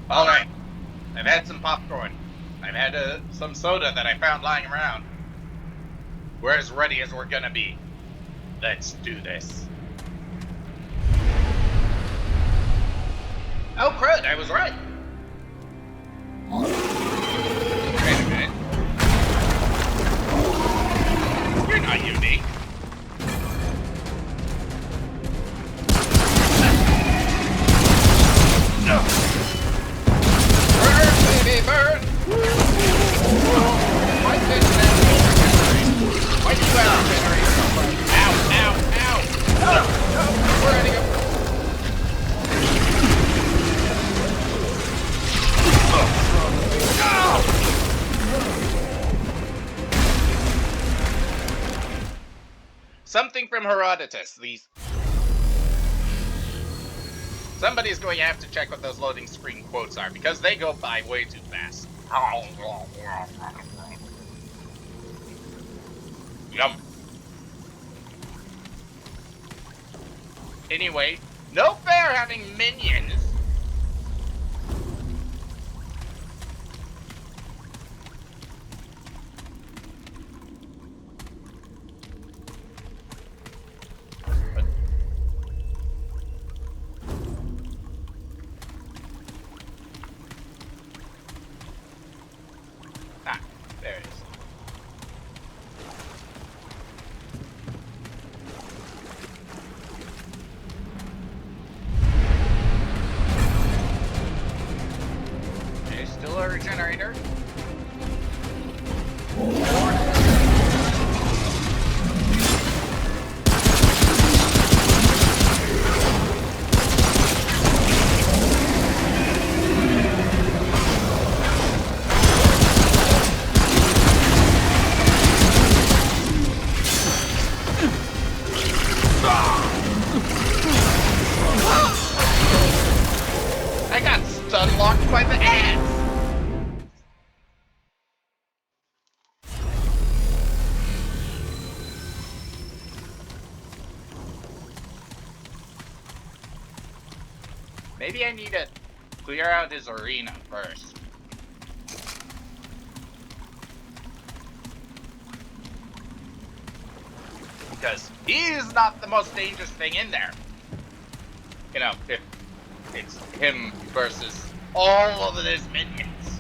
Alright, I've had some popcorn. I've had some soda that I found lying around. We're as ready as we're gonna be. Let's do this. Oh crud, I was right. Wait a minute. You're not unique. No. Burn, baby, burn! Why did that regenerate? Why did you have to generate so much? Ow, ow, ow! No, no, we're ending up. Something from Herodotus. Somebody's going to have to check what those loading screen quotes are, because they go by way too fast. Yum. Anyway, no fair having minions. There it is. There's still a regenerator. I got stun-locked by the ants! Maybe I need to clear out his arena first. Because he's not the most dangerous thing in there. You know, if it's him versus all of his minions.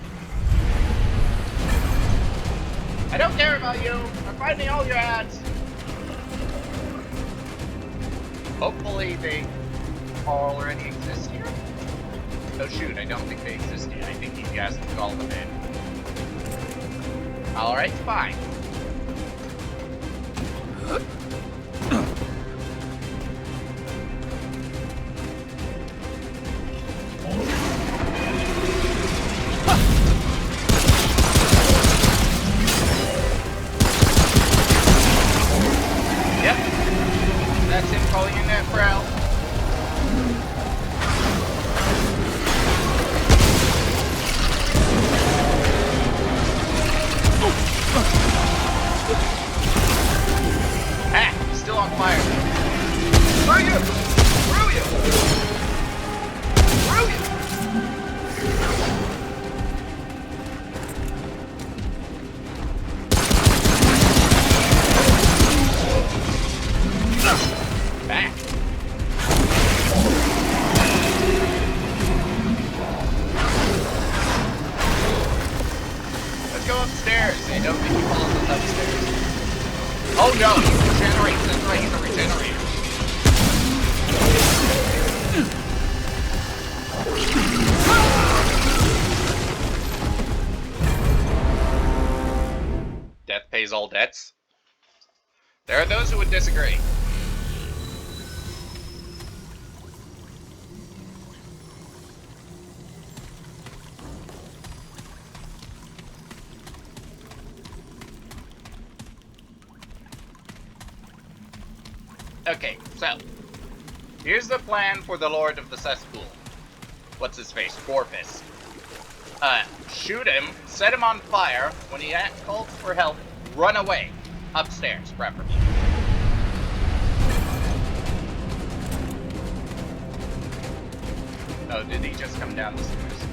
I don't care about you. I'm finding all your ads. Hopefully they already exist here. Oh shoot, I don't think they exist here. I think he has to call them in. Alright, fine. Yep. That's him calling in that prowl. Ah, he's still on fire. Brilliant! Brilliant! Brilliant! Back. Let's go upstairs. I don't think he follows us upstairs. Oh no, he regenerates. That's right, he's a regenerator. Death pays all debts. There are those who would disagree. Okay, so here's the plan for the Lord of the Cesspool. What's his face? Warfist. Shoot him, set him on fire. When he calls for help, run away. Upstairs, preferably. Oh, did he just come down the stairs?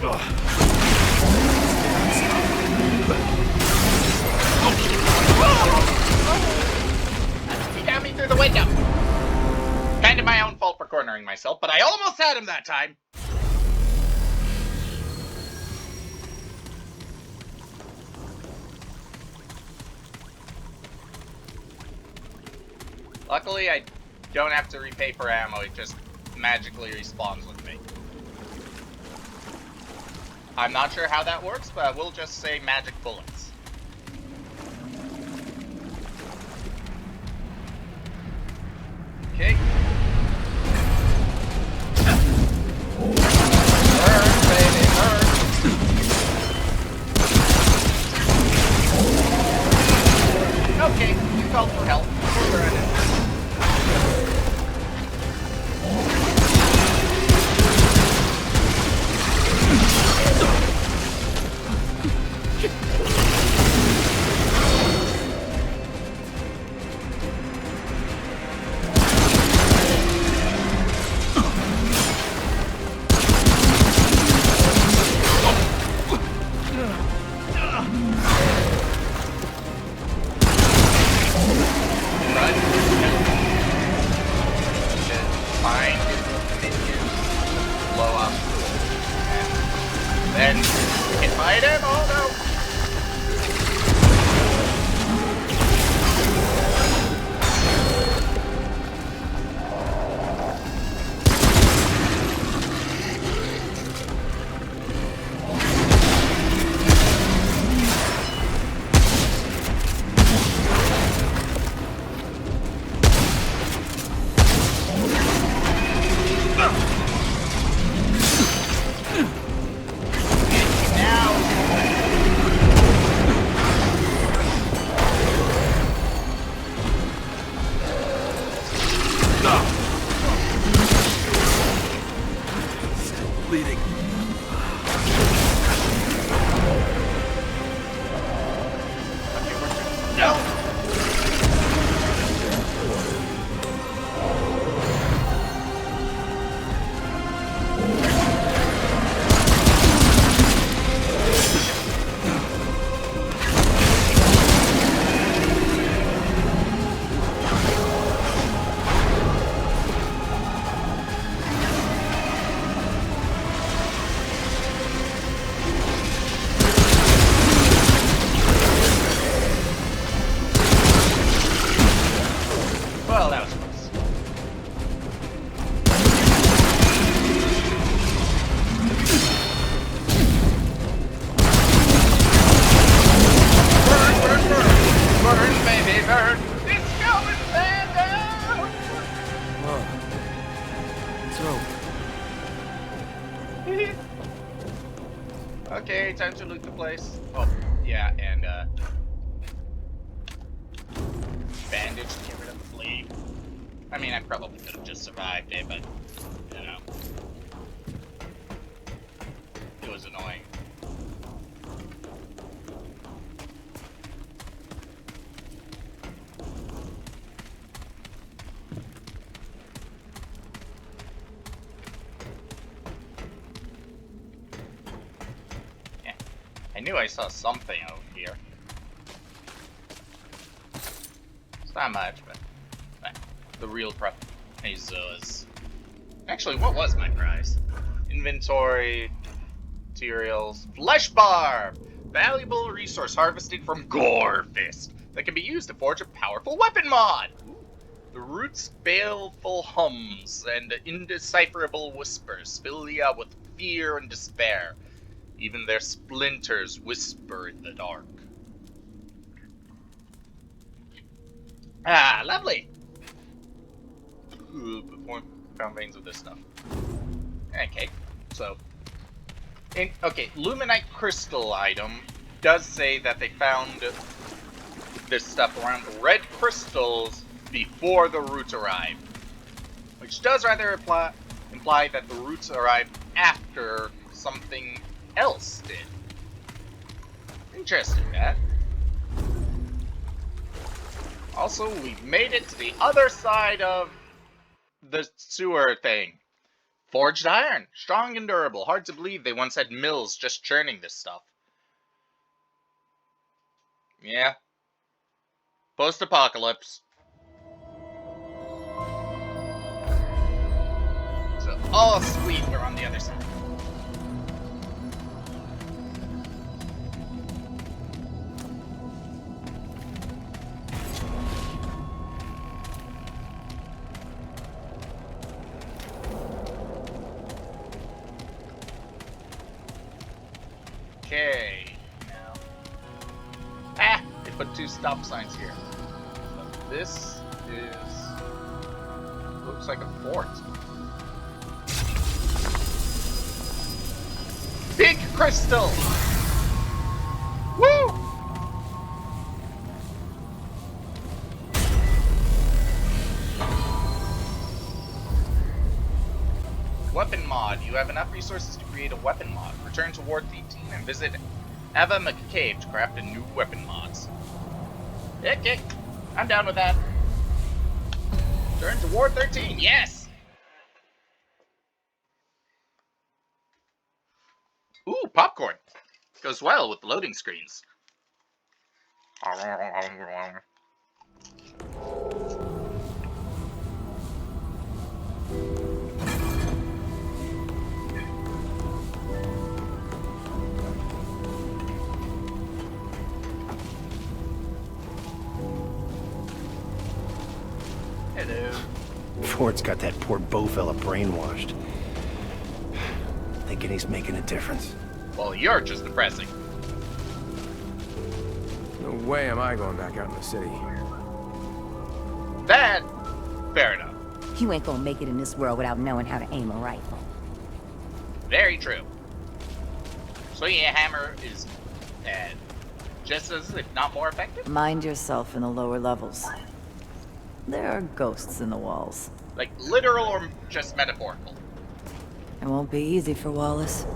He got me through the window. Kind of my own fault for cornering myself, but I almost had him that time. Luckily, I don't have to repay for ammo, it just magically respawns with me. I'm not sure how that works, but we'll just say magic bullets. Okay. Burn, baby, burn. Okay, you called for help. We're burning. Then we can fight him. Oh no! Bleeding. No! Well, that was close. Burn, burn, burn! Burn, baby, burn! It's going down! Whoa. So, Okay, time to loot the place. Oh, yeah, and, bandage to get rid of the bleed. I mean, I probably could have just survived it, but, you know. It was annoying. Yeah. I knew I saw something over here. It's not much, but the real prize is... Actually, what was my prize? Inventory, materials, flesh bar! Valuable resource harvested from Gore Fist that can be used to forge a powerful weapon mod! Ooh. The root's baleful hums and indecipherable whispers fill the air with fear and despair. Even their splinters whisper in the dark. Ah, lovely! Found veins of this stuff. Okay, so... okay, Luminite Crystal item does say that they found this stuff around red crystals before the roots arrived. Which does rather imply that the roots arrived after something else did. Interesting, that. Also, we've made it to the other side of the sewer thing. Forged iron. Strong and durable. Hard to believe they once had mills just churning this stuff. Yeah. Post-apocalypse. So, all sweet, we're on the other side. Okay, now. They put 2 stop signs here. So this is... looks like a fort. Big crystal! Woo! Weapon mod. You have enough resources to create a weapon mod. Return to Ward 18 and visit Ava McCabe to craft a new weapon mods. Okay, I'm down with that. Return to Ward 13, yes! Ooh, popcorn. Goes well with the loading screens. Hello. Ford's got that poor Beau fella brainwashed. Thinking he's making a difference. Well, you're just depressing. No way am I going back out in the city. That, fair enough. You ain't gonna make it in this world without knowing how to aim a rifle. Very true. Swinging a hammer is just as, if not more effective. Mind yourself in the lower levels. There are ghosts in the walls. Like literal or just metaphorical? It won't be easy for Wallace.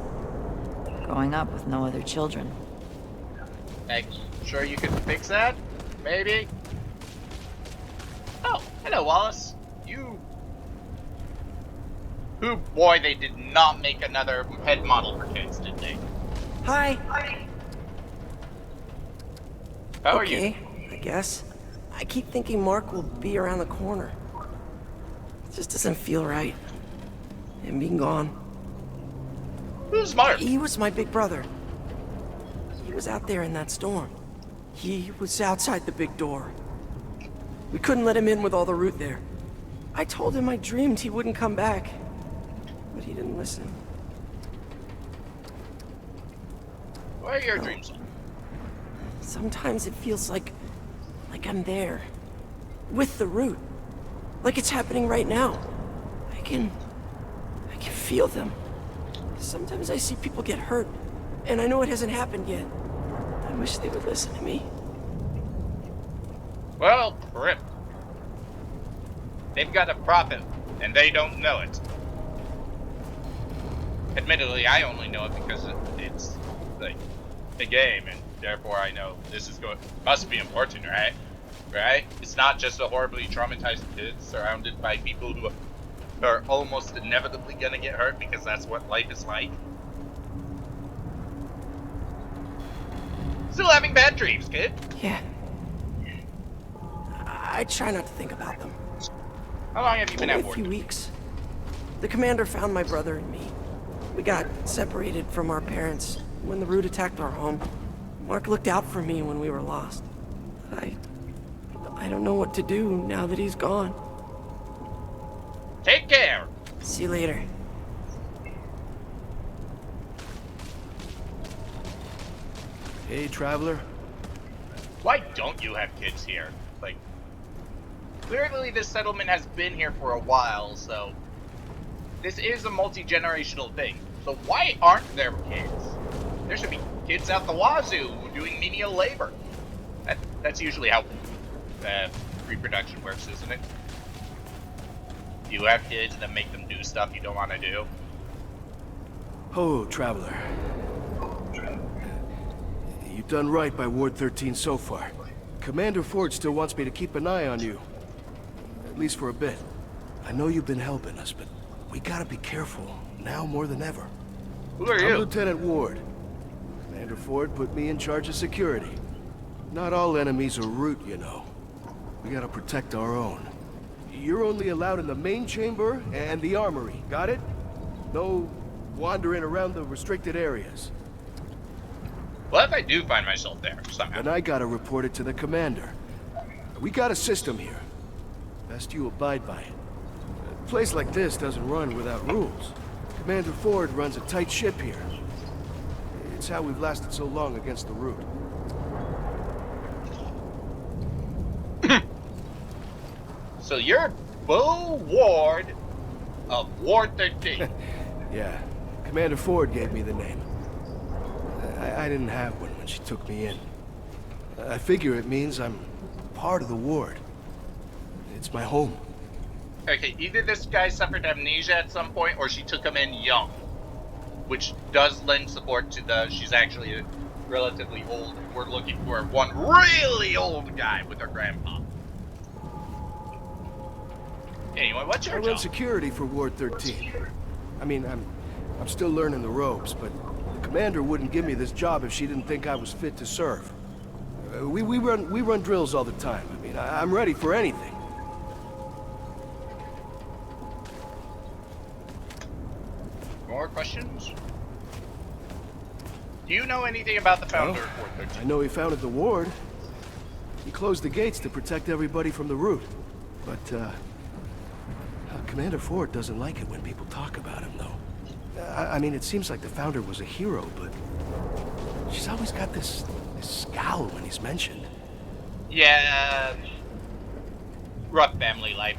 Growing up with no other children. Like, sure you could fix that? Maybe? Oh, hello, Wallace. You... Who, boy, they did not make another head model for kids, did they? Hi. How are Okay, you? I guess. I keep thinking Mark will be around the corner. It just doesn't feel right. Him being gone. Who's Mark? He was my big brother. He was out there in that storm. He was outside the big door. We couldn't let him in with all the root there. I told him I dreamed he wouldn't come back. But he didn't listen. What are your dreams like? Sometimes it feels like I'm there. With the root. Like it's happening right now. I can feel them. Sometimes I see people get hurt, and I know it hasn't happened yet. I wish they would listen to me. Well, rip. They've got a prophet, and they don't know it. Admittedly, I only know it because it's like a game, and therefore I know this is must be important, right? Right? It's not just a horribly traumatized kid surrounded by people who are almost inevitably gonna get hurt because that's what life is like. Still having bad dreams, kid. Yeah. I try not to think about them. How long have you been Only at a work? few weeks. The commander found my brother and me. We got separated from our parents when the root attacked our home. Mark looked out for me when we were lost. I don't know what to do now that he's gone. Take care. See you later. Hey, traveler. Why don't you have kids here? Like, clearly this settlement has been here for a while, so this is a multi-generational thing. So why aren't there kids? There should be kids out the wazoo doing menial labor. That's usually how reproduction works, isn't it? You have kids and then make them do stuff you don't want to do. Oh, traveler. You've done right by Ward 13 so far. Commander Ford still wants me to keep an eye on you. At least for a bit. I know you've been helping us, but we gotta be careful, now more than ever. Who are I'm you? Lieutenant Ward. Commander Ford put me in charge of security. Not all enemies are root, you know. We gotta protect our own. You're only allowed in the main chamber and the armory, got it? No wandering around the restricted areas. What if I do find myself there somehow? And I gotta report it to the commander. We got a system here. Best you abide by it. A place like this doesn't run without rules. Commander Ford runs a tight ship here. It's how we've lasted so long against the root. So you're Bo Ward of Ward 13. Yeah, Commander Ford gave me the name. I didn't have one when she took me in. I figure it means I'm part of the ward. It's my home. Okay, either this guy suffered amnesia at some point, or she took him in young, which does lend support to the she's actually relatively old. And we're looking for one really old guy with her grandpa. Anyway, what's I your run job? security for Ward 13. I mean, I'm still learning the ropes, but the commander wouldn't give me this job if she didn't think I was fit to serve. We run drills all the time. I mean, I'm ready for anything. More questions? Do you know anything about the founder of Ward I 13? know he founded the ward. He closed the gates to protect everybody from the root. But, Commander Ford doesn't like it when people talk about him, though. I mean, it seems like the founder was a hero, but she's always got this scowl when he's mentioned. Yeah, rough family life.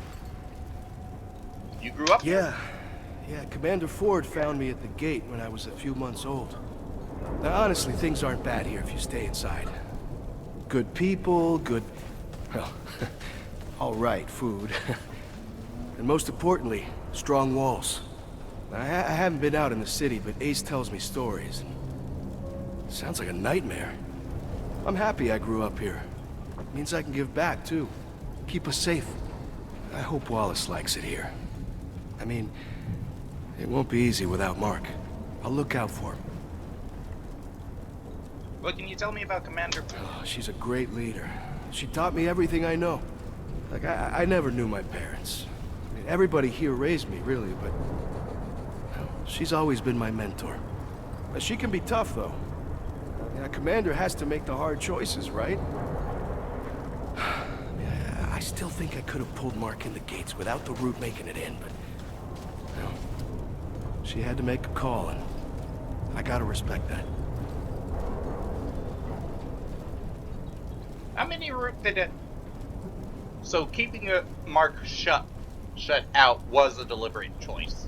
You grew up? Yeah, Commander Ford found me at the gate when I was a few months old. Now, honestly, things aren't bad here if you stay inside. Good people, well, all right, food. And most importantly, strong walls. I haven't been out in the city, but Ace tells me stories. And sounds like a nightmare. I'm happy I grew up here. It means I can give back, too. Keep us safe. I hope Wallace likes it here. I mean, it won't be easy without Mark. I'll look out for him. What can you tell me about Commander? Oh, she's a great leader. She taught me everything I know. Like, I never knew my parents. I mean, everybody here raised me, really, but... well, she's always been my mentor. She can be tough, though. A commander has to make the hard choices, right? I still think I could have pulled Mark in the gates without the root making it in, but... well, she had to make a call, and I gotta respect that. How many root did it? So keeping a Mark shut out was a deliberate choice.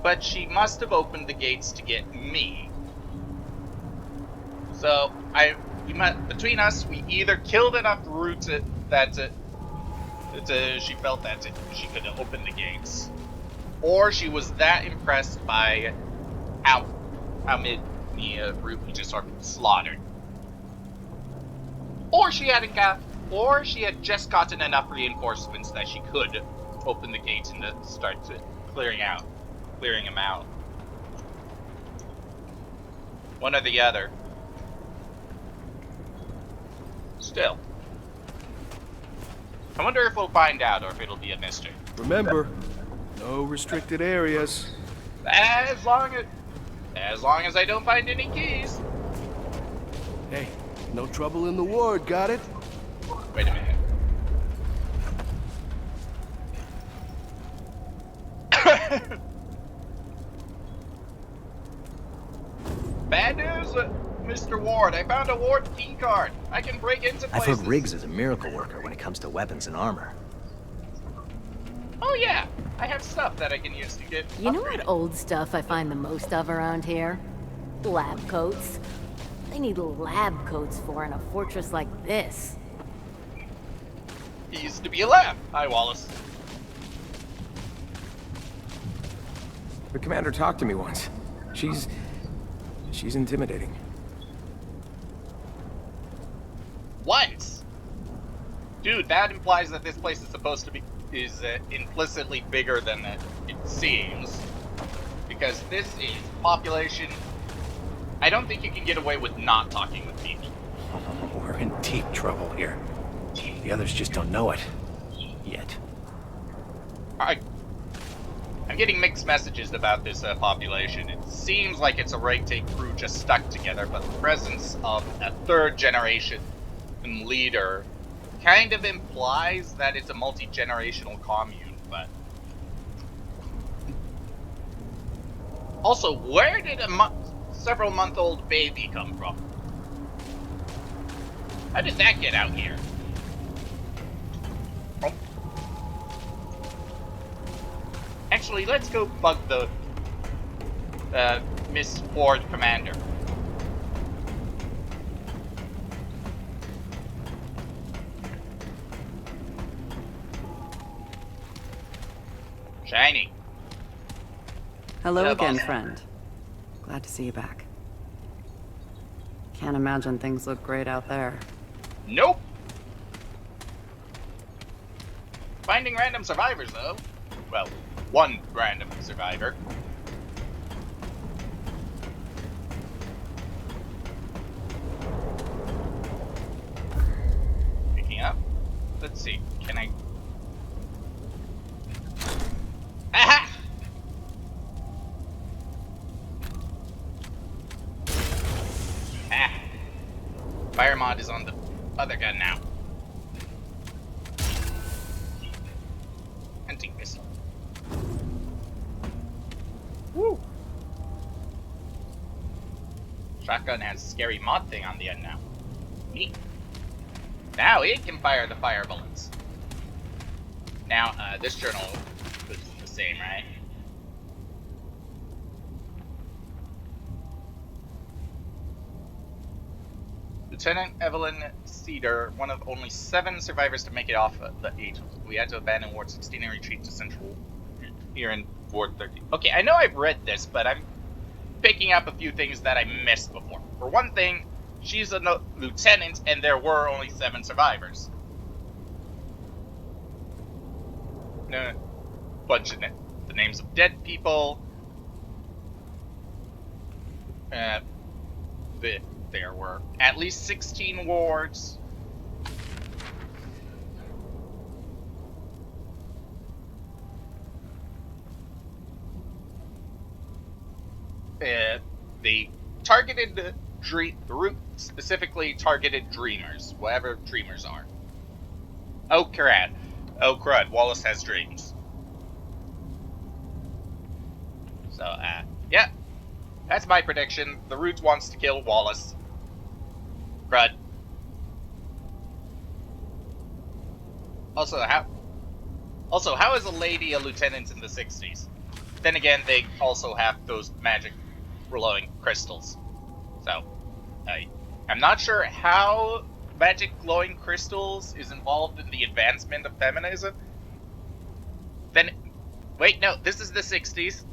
But she must have opened the gates to get me. So between us, we either killed enough roots that she felt that she could open the gates, or she was that impressed by how many root we just sort of slaughtered, or she had just gotten enough reinforcements that she could open the gates and start clearing them out. One or the other. Still. I wonder if we'll find out or if it'll be a mystery. Remember, no restricted areas. As long as I don't find any keys. Hey, no trouble in the ward, got it? Wait a minute. Bad news, Mr. Ward. I found a Ward key card. I can break into I've places. heard Riggs is a miracle worker when it comes to weapons and armor. Oh yeah, I have stuff that I can use to get You know upgraded. what old stuff I find the most of around here? Lab coats. They need lab coats for in a fortress like this. He used to be a lab. Hi, Wallace. The commander talked to me once. She's intimidating. Once? Dude, that implies that this place is supposed to be... is implicitly bigger than it seems, because this is population. I don't think you can get away with not talking with people. We're in deep trouble here. The others just don't know it. Yet. I'm getting mixed messages about this population. It seems like it's a ragtag crew just stuck together, but the presence of a third generation leader kind of implies that it's a multi-generational commune, but... Also, where did a several-month-old baby come from? How did that get out here? Oh. Actually, let's go bug the Miss Ford commander. Shiny. Hello Hello, again, boss. friend. Glad to see you back. Can't imagine things look great out there. Nope. Finding random survivors, though. Well, one random survivor. Picking up. Let's see. Can I... Aha! Ah. Fire mod is on the other gun now. Hunting pistol. Woo! Shotgun has a scary mod thing on the end now. Neat. Now it can fire the fire bullets. Now, this journal is the same, right? Lieutenant Evelyn Cedar, one of only 7 survivors to make it off the 8. We had to abandon Ward 16 and retreat to Central here in Ward 13. Okay, I know I've read this, but I'm picking up a few things that I missed before. For one thing, she's a lieutenant, and there were only 7 survivors. No, bunch of the names of dead people. There were at least 16 wards. They targeted the route specifically targeted dreamers, whatever dreamers are. Oh crud! Oh crud! Wallace has dreams. So, yeah, that's my prediction. The route wants to kill Wallace. Crud. Also, how is a lady a lieutenant in the 60s? Then again, they also have those magic glowing crystals. So, I'm not sure how magic glowing crystals is involved in the advancement of feminism. Then, wait, no, this is the 60s.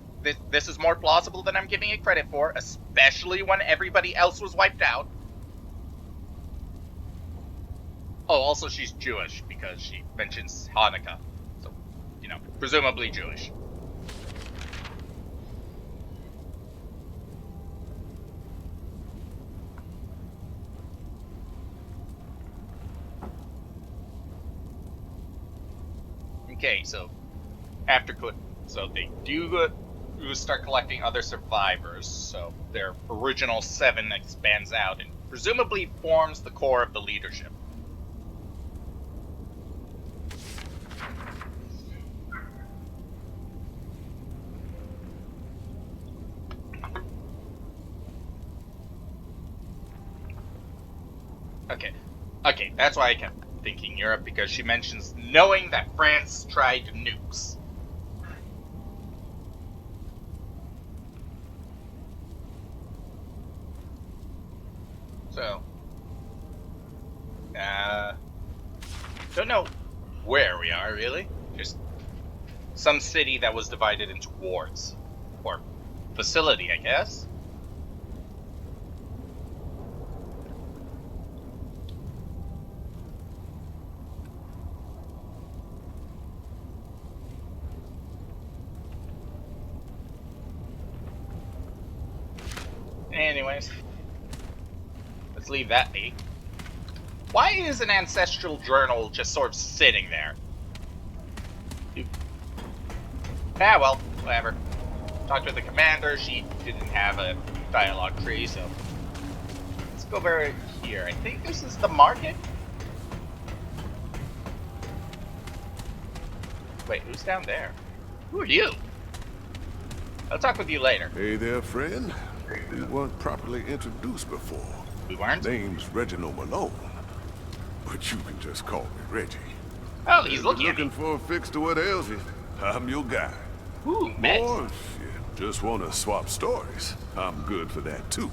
This is more plausible than I'm giving it credit for, especially when everybody else was wiped out. Oh, also she's Jewish, because she mentions Hanukkah. So, you know, presumably Jewish. Okay, so so they do start collecting other survivors. So their original 7 expands out and presumably forms the core of the leadership. Okay, that's why I kept thinking Europe, because she mentions knowing that France tried nukes. So, don't know where we are, really. Just some city that was divided into wards. Or facility, I guess. Anyways, let's leave that be. Why is an ancestral journal just sort of sitting there? Ah, well, whatever. Talked to the commander, she didn't have a dialogue tree, so... Let's go over here. I think this is the market? Wait, who's down there? Who are you? I'll talk with you later. Hey there, friend. We weren't properly introduced before. We weren't? Name's Reginald Malone. But you can just call me Reggie. Oh, he's If looking you're at me. looking for a fix to what ails you, I'm your guy. Ooh, meds. Or if you just want to swap stories, I'm good for that too.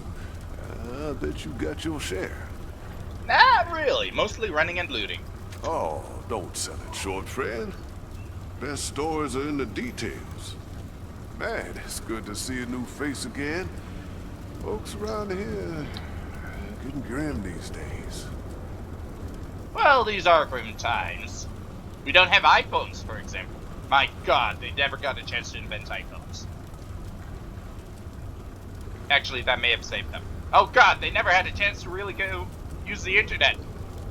I bet you got your share. Not really. Mostly running and looting. Oh, don't sell it short, friend. Best stories are in the details. Man, it's good to see a new face again. Folks around here getting grim these days. Well, these are grim times. We don't have iPhones, for example. My god, they never got a chance to invent iPhones. Actually, that may have saved them. Oh god, they never had a chance to really go use the internet.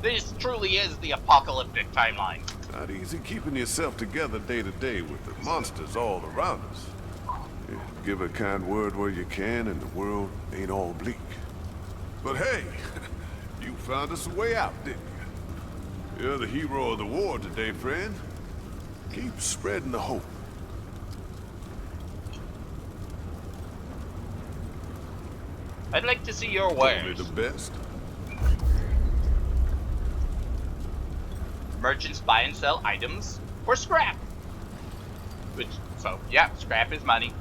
This truly is the apocalyptic timeline. Not easy keeping yourself together day to day with the monsters all around us. Yeah, give a kind word where you can and the world ain't all bleak. But hey, you found us a way out, didn't you? You're the hero of the war today, friend. Keep spreading the hope. I'd like to see your Only wares. the best. Merchants buy and sell items for scrap. So, yeah, scrap is money.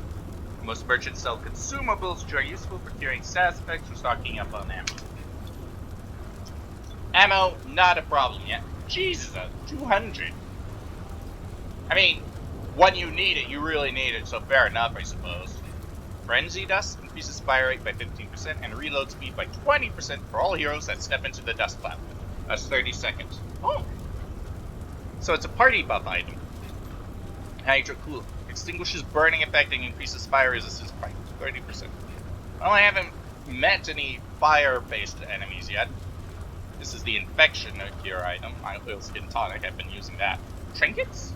Most merchants sell consumables which are useful for curing suspects or stocking up on ammo. Ammo, not a problem yet. Jesus, 200. I mean, when you need it, you really need it, so fair enough, I suppose. Frenzy Dust increases fire rate by 15% and reload speed by 20% for all heroes that step into the dust cloud. That's 30 seconds. Oh! So it's a party buff item. Hydro Cool. Extinguishes burning effect and increases fire resistance by 30%. Well, I haven't met any fire-based enemies yet. This is the Infection Cure item. My oil skin tonic, I've been using that. Trinkets?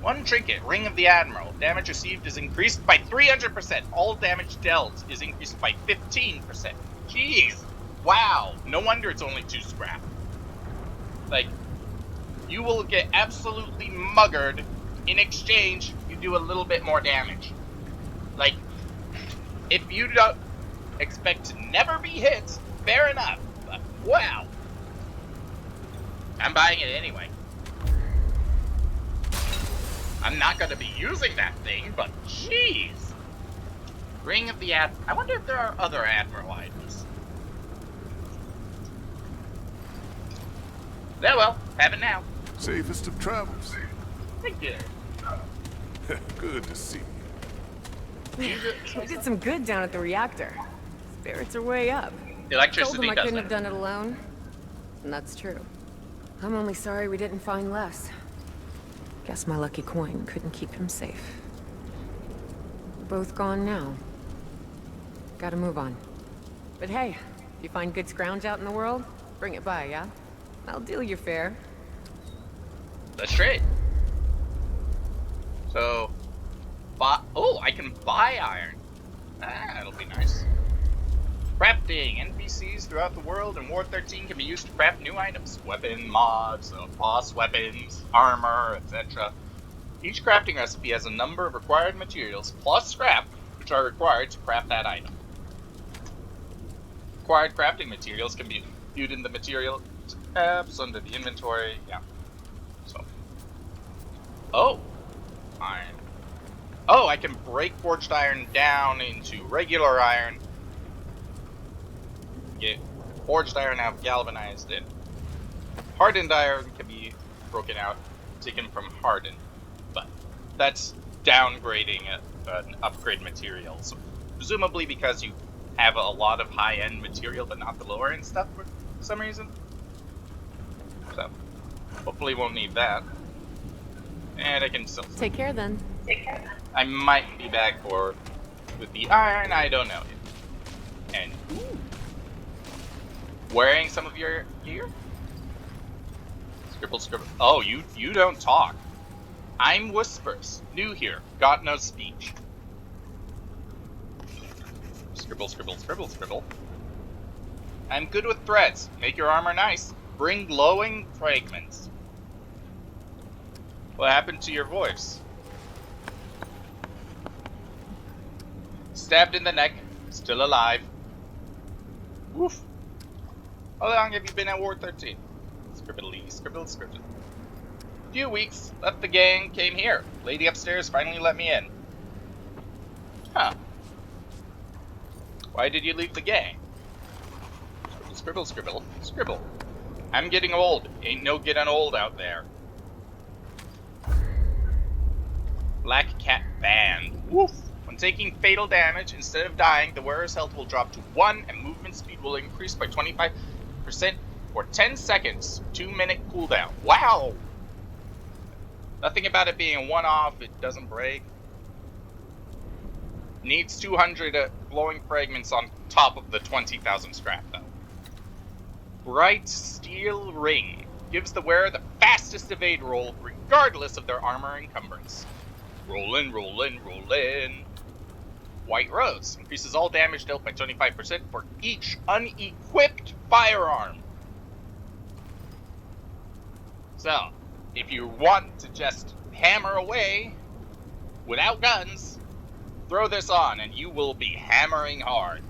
One trinket, Ring of the Admiral. Damage received is increased by 300%. All damage dealt is increased by 15%. Jeez! Wow! No wonder it's only 2 scrap. Like, you will get absolutely muggered. In exchange, you do a little bit more damage. Like, if you don't expect to never be hit, fair enough. But, wow! I'm buying it anyway. I'm not going to be using that thing, but jeez. Ring of the I wonder if there are other Admiral items. Yeah, well, have it now. Safest of travels. Thank you. Good to see you. We did some good down at the reactor. Spirits are way up. Told Electricity them I does couldn't have that. done it alone. And that's true. I'm only sorry we didn't find less. Guess my lucky coin couldn't keep him safe. We're both gone now. Gotta move on. But hey, if you find good scrounge out in the world, bring it by, yeah? I'll deal you fair. Let's trade. So, oh, I can buy iron. Ah, that'll be nice. Crafting. NPCs throughout the world in War 13 can be used to craft new items. Weapon mods, boss weapons, armor, etc. Each crafting recipe has a number of required materials, plus scrap, which are required to craft that item. Required crafting materials can be viewed in the material tabs under the inventory. Yeah. So. Oh. Iron. Oh, I can break forged iron down into regular iron. Get forged iron out, galvanized it. Hardened iron can be broken out, taken from hardened. But that's downgrading an upgrade material. So presumably because you have a lot of high-end material but not the lower-end stuff for some reason. So hopefully won't need that. And I can still Take care then. I might be back with the iron, I don't know. And wearing some of your gear? Scribble, scribble. Oh, you don't talk. I'm Whispers. New here. Got no speech. Scribble, scribble, scribble, scribble. I'm good with threads. Make your armor nice. Bring glowing fragments. What happened to your voice? Stabbed in the neck. Still alive. Woof. How long have you been at Ward 13? Scribbly, scribble, scribble. Few weeks. Left the gang, came here. Lady upstairs finally let me in. Huh. Why did you leave the gang? Scribble, scribble, scribble, scribble. I'm getting old. Ain't no getting old out there. Black Cat banned. Woof. When taking fatal damage, instead of dying, the wearer's health will drop to 1 and movement speed will increase by 25% for 10 seconds. 2-minute cooldown. Wow! Nothing about it being a one-off, it doesn't break. Needs 200 glowing fragments on top of the 20,000 scrap, though. Bright Steel Ring gives the wearer the fastest evade roll, regardless of their armor encumbrance. Rollin', rollin', rollin'. White Rose increases all damage dealt by 25% for each unequipped firearm. So, if you want to just hammer away without guns, throw this on and you will be hammering hard.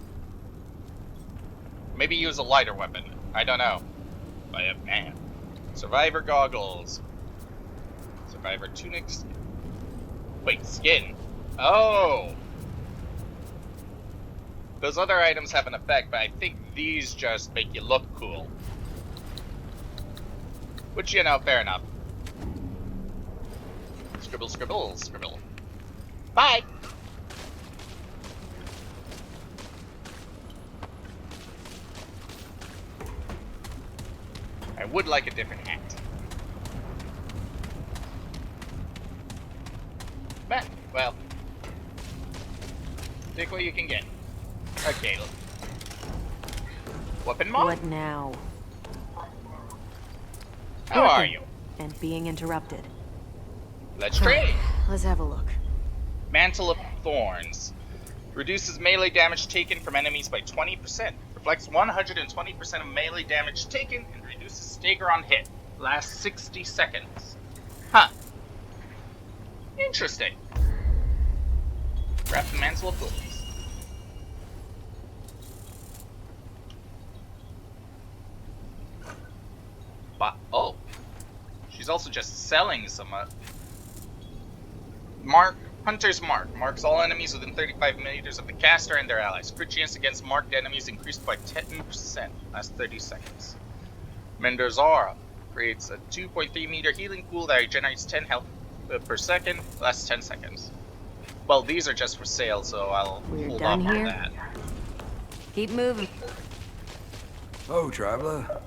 Maybe use a lighter weapon. I don't know. But man. Survivor goggles. Survivor tunics. Wait, skin. Oh! Those other items have an effect, but I think these just make you look cool. Which, you know, fair enough. Scribble, scribble, scribble. Bye! I would like a different hat. But, well, take what you can get. Okay. Weapon mod? What now? How are you? And being interrupted. Let's trade. Let's have a look. Mantle of Thorns. Reduces melee damage taken from enemies by 20%. Reflects 120% of melee damage taken and reduces stagger on hit. Lasts 60 seconds. Huh. Interesting. Grab the Mantle of Thorns. But, oh. She's also just selling some, Hunter's Mark. Marks all enemies within 35 meters of the caster and their allies. Crit chance against marked enemies increased by 10%. Last 30 seconds. Mender's Aura. Creates a 2.3 meter healing pool that regenerates 10 health per second. Lasts 10 seconds. Well, these are just for sale, so I'll hold off on that. Keep moving. Oh, traveler.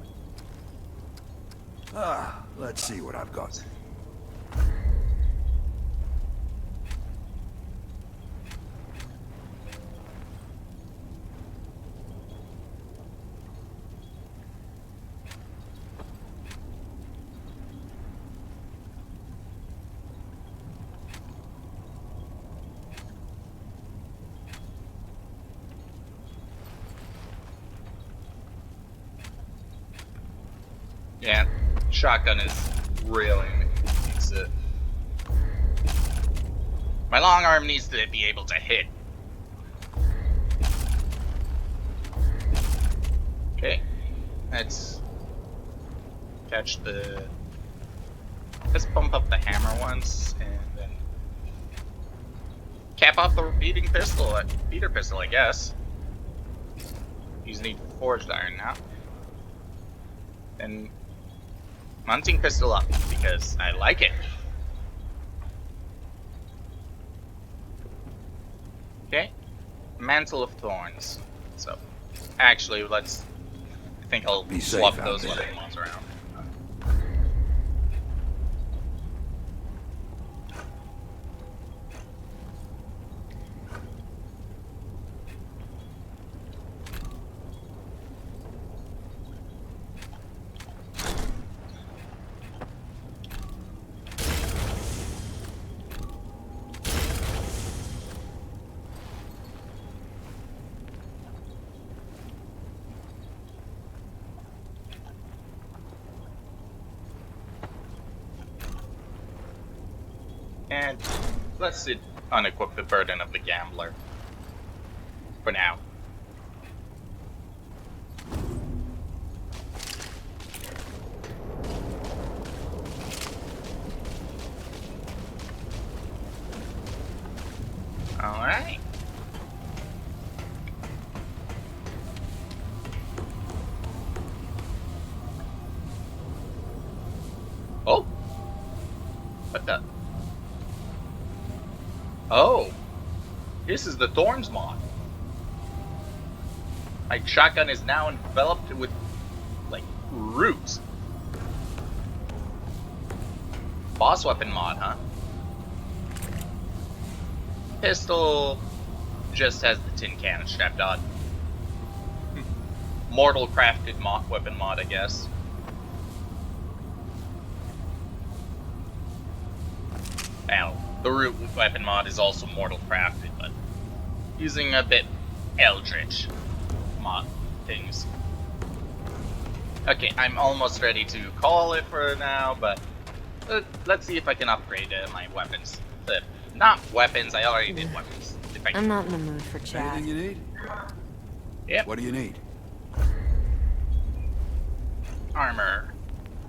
Let's see what I've got. Yeah, shotgun is really needs it. My long arm needs to be able to hit. Okay, let's catch the. Let's bump up the hammer once, and then cap off the beating pistol, beater pistol, I guess. These need forged iron now, and. Hunting pistol up, because I like it. Okay. Mantle of Thorns. So, actually, I think I'll swap those weapon mods around. And let's unequip the burden of the gambler. For now. Alright. Oh. What the? Oh. This is the Thorns mod. My shotgun is now enveloped with, like, roots. Boss weapon mod, huh? Pistol just has the tin cannon strapped on. Mortal crafted weapon mod, I guess. Now, the root weapon mod is also mortal crafted, but using a bit eldritch mod things. Okay, I'm almost ready to call it for now, but let's see if I can upgrade my weapons. Not weapons, I already did weapons. I'm not in the mood for chat. Anything you need? Yep. What do you need? Armor.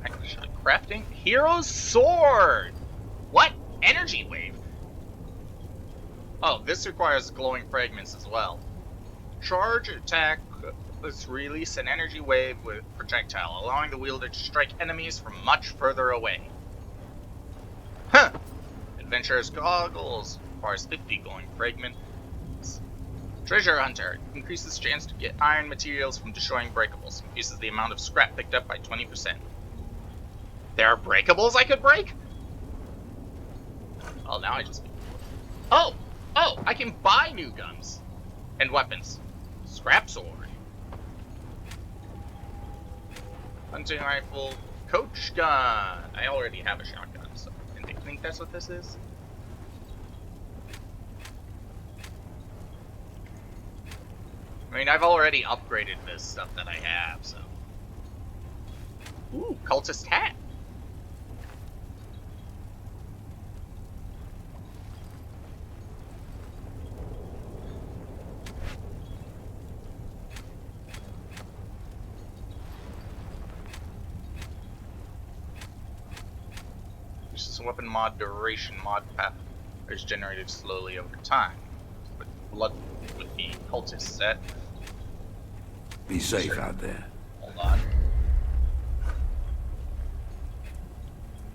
Actually, crafting. Hero's sword! What? Energy wave? Oh, this requires glowing fragments as well. Charge attack. Let's release an energy wave with projectile, allowing the wielder to strike enemies from much further away. Huh! Adventurer's goggles requires 50 glowing fragments. Treasure hunter increases chance to get iron materials from destroying breakables. Increases the amount of scrap picked up by 20%. There are breakables I could break? Well, now I just... Oh! Oh! I can buy new guns! And weapons. Scrap sword. Hunting rifle. Coach gun! I already have a shotgun, so I think that's what this is. I mean, I've already upgraded this stuff that I have, so... Ooh, cultist hat! This is a weapon mod duration mod path is generated slowly over time. With blood with the cultist set. Be safe out there. Hold on.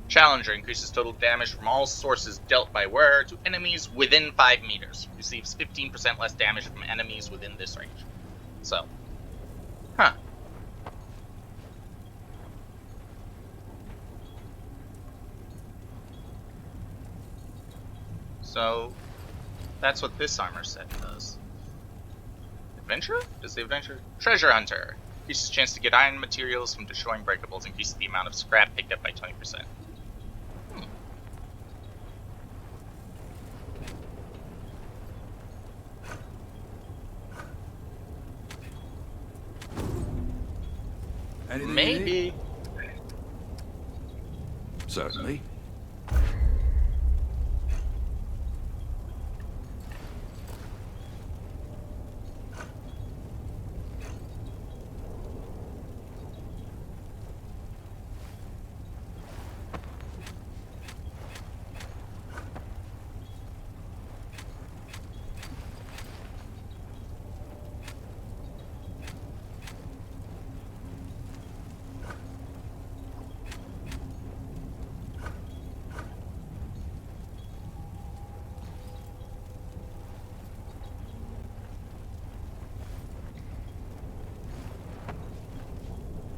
Challenger increases total damage from all sources dealt by wearer to enemies within 5 meters. Receives 15% less damage from enemies within this range. So. Huh. So, that's what this armor set does. Adventurer? Does the adventurer? Treasure hunter. Increases chance to get iron materials from destroying breakables. Increases the amount of scrap picked up by 20%. Anything Maybe. you need? Certainly.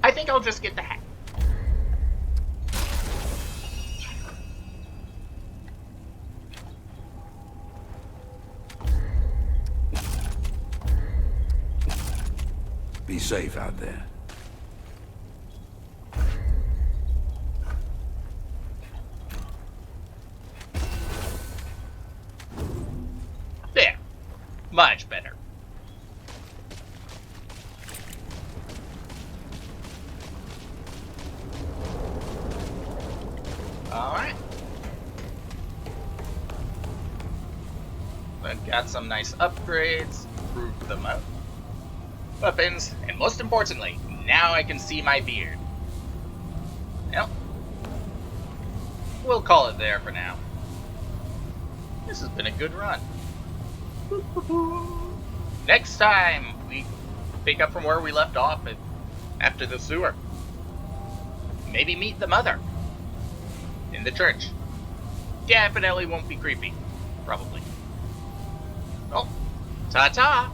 I think I'll just get the hat. Be safe out there. There. Much better. Alright. Got some nice upgrades, improved the weapons, and most importantly, now I can see my beard. Yep. We'll call it there for now. This has been a good run. Next time, we pick up from where we left off after the sewer. Maybe meet the mother in the church. Definitely won't be creepy. Probably. Well, ta-ta!